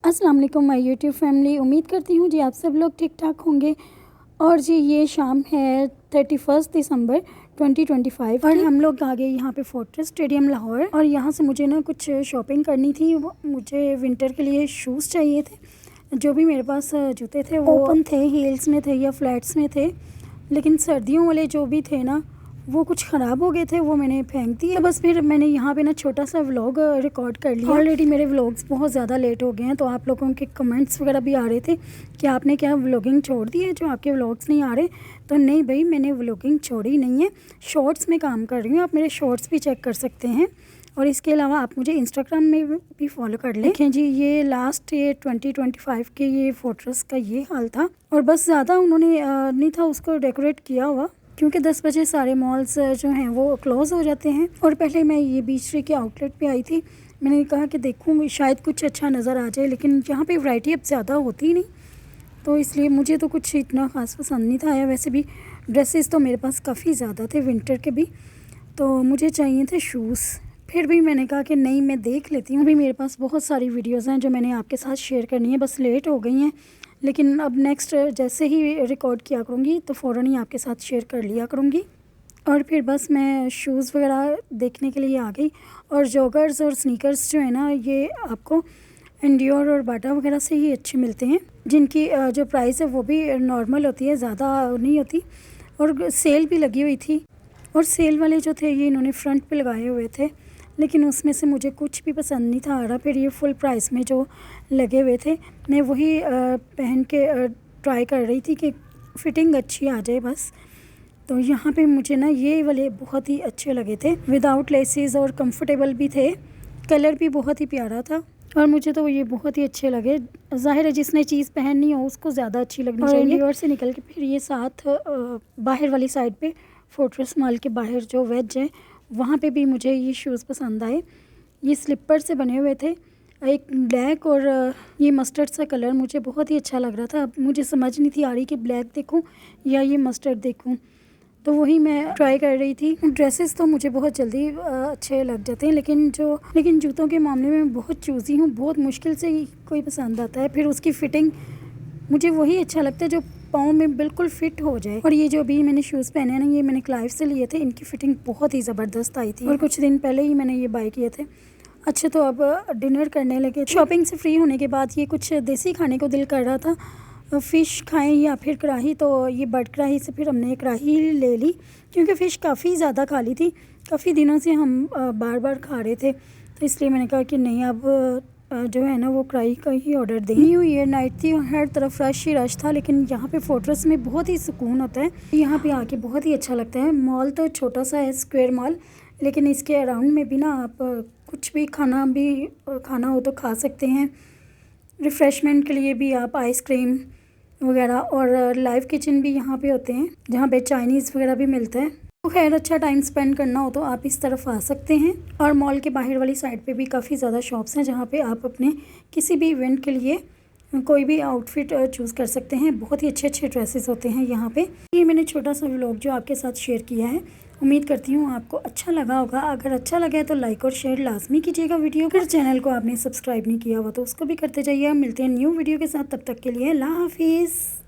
अस्सलाम वालेकुम my YouTube family. उम्मीद करती हूँ जी आप सब लोग ठीक ठाक होंगे। और जी ये शाम है 31 दिसंबर 2025 और हम लोग आ गए यहाँ पे फोर्ट्रेस स्टेडियम लाहौर। और यहाँ से मुझे ना कुछ शॉपिंग करनी थी। मुझे विंटर के लिए शूज़ चाहिए थे। जो भी मेरे पास जूते थे वो ओपन थे, हील्स में थे या फ्लैट्स में थे, लेकिन सर्दियों वाले जो भी थे ना वो कुछ ख़राब हो गए थे, वो मैंने फेंक दिए। तो बस फिर मैंने यहाँ पे ना छोटा सा व्लॉग रिकॉर्ड कर लिया। ऑलरेडी मेरे व्लॉग्स बहुत ज़्यादा लेट हो गए हैं, तो आप लोगों के कमेंट्स वगैरह भी आ रहे थे कि आपने क्या व्लॉगिंग छोड़ दी है, जो आपके व्लॉग्स नहीं आ रहे। तो नहीं भाई, मैंने व्लॉगिंग छोड़ी नहीं है, शॉर्ट्स में काम कर रही हूँ। आप मेरे शॉर्ट्स भी चेक कर सकते हैं। और इसके अलावा आप मुझे इंस्टाग्राम में भी फॉलो कर लें। देखें जी, ये लास्ट 2025 के ये फोर्ट्रेस का ये हाल था। और बस ज़्यादा उन्होंने नहीं था उसको डेकोरेट किया हुआ, क्योंकि 10 बजे सारे मॉल्स जो हैं वो क्लोज़ हो जाते हैं। और पहले मैं ये बीच ट्री के आउटलेट पे आई थी। मैंने कहा कि देखूँ शायद कुछ अच्छा नज़र आ जाए, लेकिन यहाँ पे वैरायटी अब ज़्यादा होती नहीं, तो इसलिए मुझे तो कुछ इतना ख़ास पसंद नहीं था आया। वैसे भी ड्रेसेस तो मेरे पास काफ़ी ज़्यादा थे विंटर के भी, तो मुझे चाहिए थे शूज़। फिर भी मैंने कहा कि नहीं, मैं देख लेती हूँ। अभी मेरे पास बहुत सारी वीडियोज़ हैं जो मैंने आपके साथ शेयर करनी है, बस लेट हो गई हैं, लेकिन अब नेक्स्ट जैसे ही रिकॉर्ड किया करूँगी तो फ़ौरन ही आपके साथ शेयर कर लिया करूँगी। और फिर बस मैं शूज़ वगैरह देखने के लिए आ गई। और जॉगर्स और स्नीकर्स जो है ना, ये आपको एंडियोर और बाटा वगैरह से ही अच्छे मिलते हैं, जिनकी जो प्राइस है वो भी नॉर्मल होती है, ज़्यादा नहीं होती। और सेल भी लगी हुई थी, और सेल वाले जो थे ये इन्होंने फ्रंट पे लगाए हुए थे, लेकिन उसमें से मुझे कुछ भी पसंद नहीं था आ रहा। फिर ये फुल प्राइस में जो लगे हुए थे, मैं वही पहन के ट्राई कर रही थी कि फ़िटिंग अच्छी आ जाए बस। तो यहाँ पे मुझे ना ये वाले बहुत ही अच्छे लगे थे, विदाउट लेसेस, और कंफर्टेबल भी थे। कलर भी बहुत ही प्यारा था, और मुझे तो ये बहुत ही अच्छे लगे। ज़ाहिर है जिसने चीज़ पहननी हो उसको ज़्यादा अच्छी लगनी चाहिए। और से निकल के फिर ये साथ बाहर वाली साइड पे फोर्ट्रेस मॉल के बाहर जो वेज है वहाँ पे भी मुझे ये शूज़ पसंद आए। ये स्लिपर से बने हुए थे, एक ब्लैक और ये मस्टर्ड सा कलर मुझे बहुत ही अच्छा लग रहा था। अब मुझे समझ नहीं थी आ रही कि ब्लैक देखूं या ये मस्टर्ड देखूं, तो वही मैं ट्राई कर रही थी। ड्रेसेस तो मुझे बहुत जल्दी अच्छे लग जाते हैं, लेकिन जूतों के मामले में बहुत चूज़ी हूँ, बहुत मुश्किल से ही कोई पसंद आता है। फिर उसकी फ़िटिंग मुझे वही अच्छा लगता है जो पाँव में बिल्कुल फ़िट हो जाए। और ये जो अभी मैंने शूज़ पहने हैं ना, ये मैंने क्लाइव से लिए थे, इनकी फ़िटिंग बहुत ही ज़बरदस्त आई थी, और कुछ दिन पहले ही मैंने ये बाय किए थे। अच्छा, तो अब डिनर करने लगे। शॉपिंग से फ्री होने के बाद ये कुछ देसी खाने को दिल कर रहा था, फ़िश खाएं या फिर कढ़ाई। तो ये बट कढ़ाई से फिर हमने कढ़ाई ले ली, क्योंकि फ़िश काफ़ी ज़्यादा खा ली थी, काफ़ी दिनों से हम बार बार खा रहे थे, तो इसलिए मैंने कहा कि नहीं, अब जो है ना वो कढ़ाई का ही ऑर्डर दें। न्यू ईयर नाइट थी और हर तरफ रश ही रश था, लेकिन यहाँ पे फोर्ट्रेस में बहुत ही सुकून होता है। यहाँ पे आके बहुत ही अच्छा लगता है। मॉल तो छोटा सा है, स्क्वायर मॉल, लेकिन इसके अराउंड में भी ना आप कुछ भी खाना हो तो खा सकते हैं। रिफ़्रेशमेंट के लिए भी आप आइसक्रीम वगैरह, और लाइव किचन भी यहाँ पे होते हैं, जहाँ पे चाइनीज़ वगैरह भी मिलता है। तो खैर, अच्छा टाइम स्पेंड करना हो तो आप इस तरफ आ सकते हैं। और मॉल के बाहर वाली साइड पे भी काफ़ी ज़्यादा शॉप्स हैं, जहाँ पे आप अपने किसी भी इवेंट के लिए कोई भी आउटफिट चूज़ कर सकते हैं। बहुत ही अच्छे अच्छे ड्रेसेस होते हैं यहाँ पे। ये मैंने छोटा सा व्लॉग जो आपके साथ शेयर किया है, उम्मीद करती हूँ आपको अच्छा लगा होगा। अगर अच्छा लगा है तो लाइक और शेयर लाजमी कीजिएगा वीडियो। अगर चैनल को आपने सब्सक्राइब नहीं किया हुआ तो उसको भी करते जाइए। मिलते हैं न्यू वीडियो के साथ, तब तक के लिए अल्लाह हाफिज़।